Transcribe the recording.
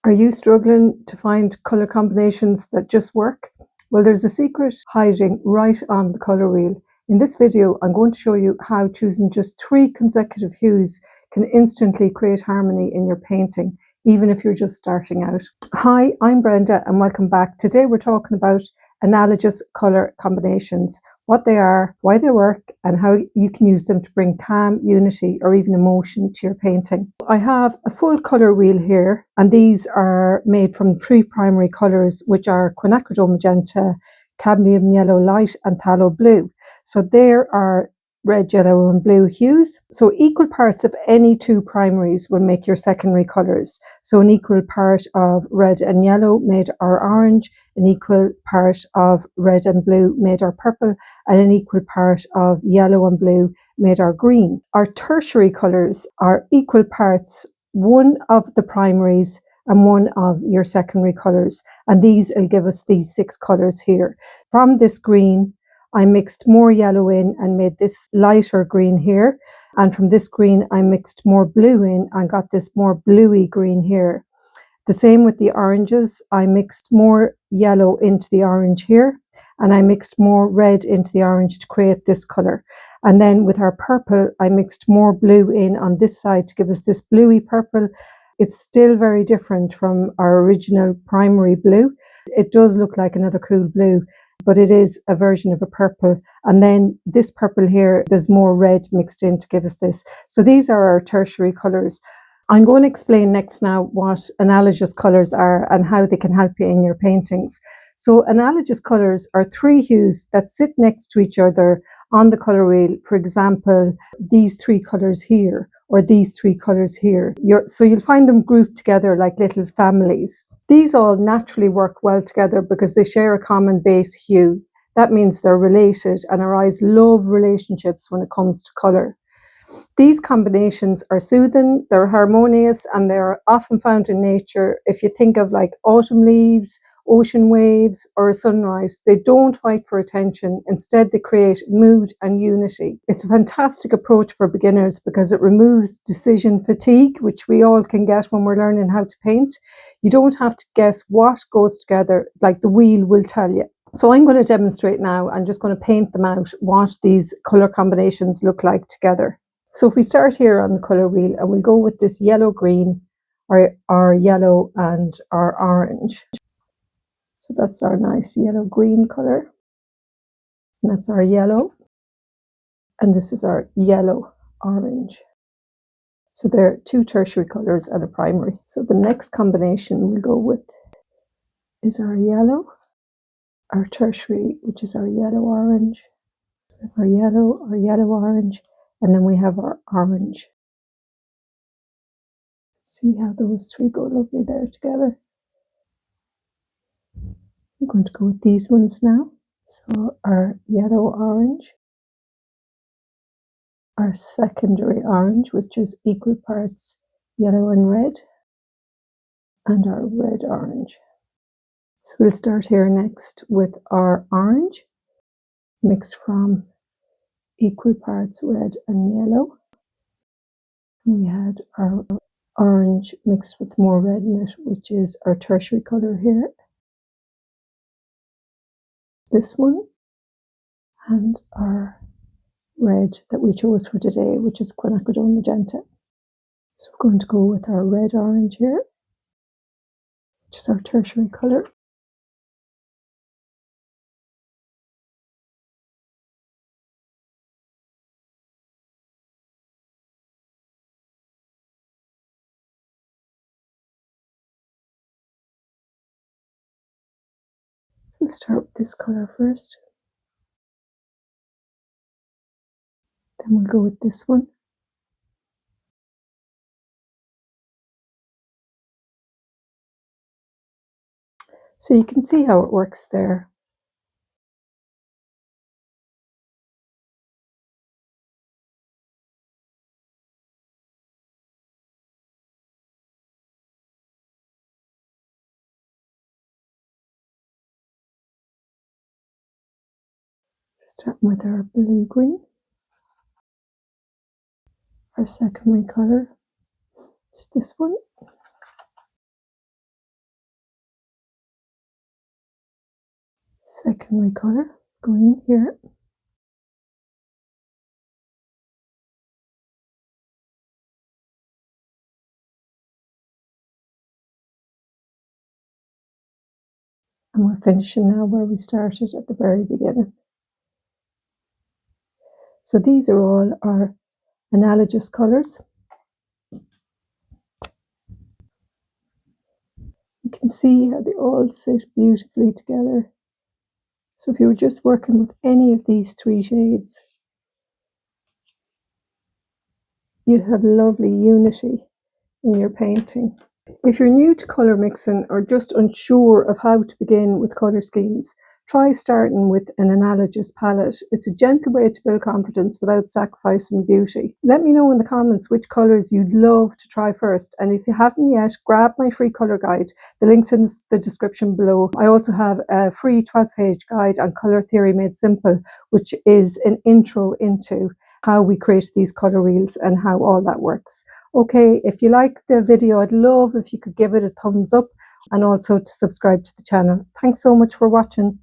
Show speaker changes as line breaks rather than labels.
Are you struggling to find colour combinations that just work? Well, there's a secret hiding right on the colour wheel. In this video, I'm going to show you how choosing just 3 consecutive hues can instantly create harmony in your painting, even if you're just starting out. Hi, I'm Brenda and welcome back. Today we're talking about analogous colour combinations, what they are, why they work, and how you can use them to bring calm, unity, or even emotion to your painting. I have a full colour wheel here, and these are made from 3 primary colours, which are quinacridone magenta, cadmium yellow light, and phthalo blue. So there are red, yellow, and blue hues. So equal parts of any 2 primaries will make your secondary colours. So an equal part of red and yellow made our orange, an equal part of red and blue made our purple, and an equal part of yellow and blue made our green. Our tertiary colours are equal parts, one of the primaries and one of your secondary colours. And these will give us these 6 colours here. From this green, I mixed more yellow in and made this lighter green here. And from this green, I mixed more blue in and got this more bluey green here. The same with the oranges. I mixed more yellow into the orange here, and I mixed more red into the orange to create this colour. And then with our purple, I mixed more blue in on this side to give us this bluey purple. It's still very different from our original primary blue. It does look like another cool blue, but it is a version of a purple. And then this purple here, there's more red mixed in to give us this. So these are our tertiary colours. I'm going to explain next now what analogous colours are and how they can help you in your paintings. So analogous colours are 3 hues that sit next to each other on the colour wheel. For example, these 3 colours here, or these 3 colours here. So you'll find them grouped together like little families. These all naturally work well together because they share a common base hue. That means they're related, and our eyes love relationships when it comes to colour. These combinations are soothing, they're harmonious, and they're often found in nature. If you think of like autumn leaves, ocean waves, or a sunrise, they don't fight for attention. Instead, they create mood and unity. It's a fantastic approach for beginners because it removes decision fatigue, which we all can get when we're learning how to paint. You don't have to guess what goes together, like the wheel will tell you. So I'm going to demonstrate now. I'm just going to paint them out, what these colour combinations look like together. So if we start here on the colour wheel and we go with this yellow-green, our yellow and our orange. So that's our nice yellow-green colour. And that's our yellow. And this is our yellow-orange. So there are 2 tertiary colours and a primary. So the next combination we'll go with is our yellow, our tertiary, which is our yellow-orange, our yellow-orange, and then we have our orange. See how those 3 go lovely there together. I'm going to go with these ones now. So our yellow-orange, our secondary orange, which is equal parts yellow and red, and our red-orange. So we'll start here next with our orange, mixed from equal parts red and yellow. We had our orange mixed with more red in it, which is our tertiary colour here. This one, and our red that we chose for today, which is quinacridone magenta. So we're going to go with our red-orange here, which is our tertiary colour. Let's start with this colour first. Then we'll go with this one. So you can see how it works there. Starting with our blue-green, our secondary colour is this one. Secondary colour going here. And we're finishing now where we started at the very beginning. So these are all our analogous colours. You can see how they all sit beautifully together. So if you were just working with any of these three shades, you'd have lovely unity in your painting. If you're new to colour mixing or just unsure of how to begin with colour schemes, try starting with an analogous palette. It's a gentle way to build confidence without sacrificing beauty. Let me know in the comments which colours you'd love to try first, and if you haven't yet, grab my free colour guide. The link's in the description below. I also have a free 12-page guide on colour theory made simple, which is an intro into how we create these colour wheels and how all that works. Okay, if you like the video, I'd love if you could give it a thumbs up and also to subscribe to the channel. Thanks so much for watching.